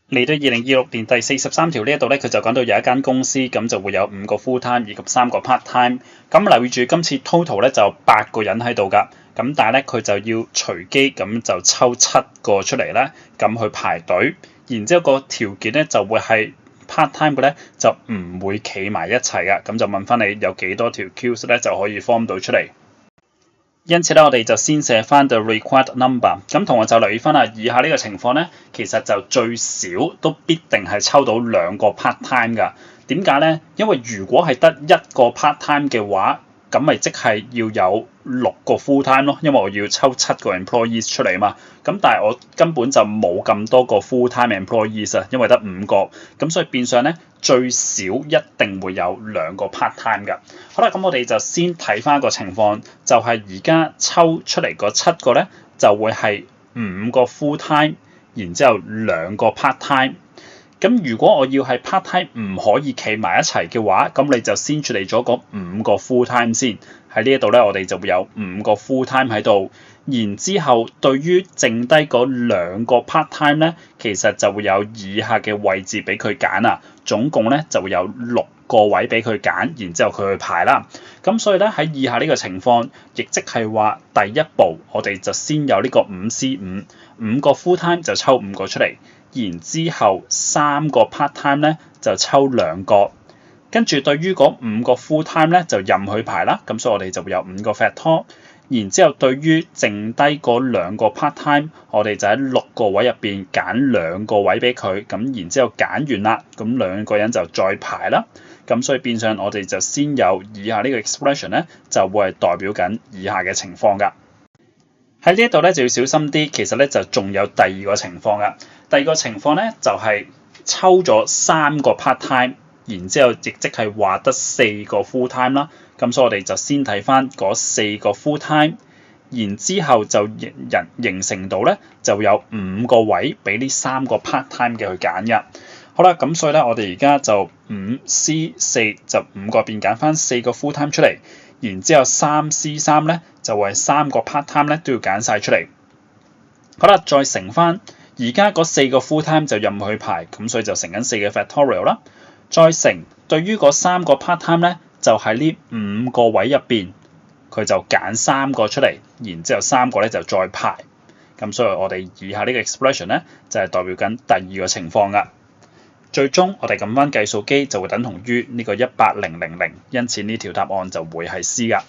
嚟到2026年第43條呢一度咧，佢就講到有一間公司咁就會有5個 full time 以及3個 part time。咁留意住今次 total 咧就8個人喺度㗎。咁但係咧佢就要隨機咁就抽7個出嚟咧，咁去排隊。然之後個條件咧就會係 part time 嘅咧就唔會企埋一齊㗎。咁就問翻你有幾多條 queues 咧就可以 form 到出嚟。因此咧，我哋就先寫翻 the required number。咁同學就留意翻啦，以下呢個情況咧，其實就最少都必定係抽到2個 part time 㗎。點解咧？因為如果係得1個 part time 嘅話，咁咪即係要有6個 full time 咯，因為我要抽7個 employees 出嚟嘛。咁但係我根本就冇咁多個 full time employees 啊，因為得5個。咁所以變相咧最少一定會有2個 part time 㗎。好啦，咁我哋就先睇翻個情況，就係而家抽出嚟個7個咧，就會係5個 full time，然之後2個 part time。咁如果我要係 part time 唔可以企埋一齊嘅話，咁你就先處理咗嗰5個 full time 先。喺呢一度咧，我哋就會有5個 full time 喺度。然之後對於剩低嗰2個 part time 咧，其實就會有以下嘅位置俾佢揀啊。總共咧就會有6個位俾佢揀，然之後佢去排啦。咁所以咧喺以下呢個情況，亦即係話第一步我哋就先有呢個5C5，5個 full time 就抽5個出嚟。然之後3個 part time 咧就抽2個，跟住對於嗰5個 full time 咧就任佢排啦。咁所以我哋就會有5個 factor。然之後對於剩低嗰2個 part time，我哋就喺6個位入邊揀2個位俾佢。咁然之後揀完啦，咁2個人就再排啦。咁所以變相我哋就先有以下呢個 expression 咧，就會係代表緊以下嘅情況㗎。喺呢一度咧就要小心啲，其實咧就仲有第2個情況㗎。第2個情況咧就係抽咗3個 part time，然之後亦即係話得4個 full time 啦。咁所以我哋就先睇翻嗰4個 full time，然之後就形成到咧就有5個位俾呢3個 part time 嘅去揀㗎。好啦，咁所以咧我哋而家就5C4就5個入邊揀翻4個 full time 出嚟，然之後3C3咧就為3個 part time 咧都要揀晒出嚟。好啦，再乘翻而家嗰4個 full time 就任佢排，咁所以就乘緊4嘅 factorial 啦。再乘對於嗰3個 part time 咧，就喺呢5個位入邊，佢就揀3個出嚟，然之後3個咧就再排。咁所以我哋以下呢個 expression 咧就係代表緊第2個情況㗎。最終我哋撳翻計數機就會等同於呢個18000，因此呢條答案就會係 C 㗎。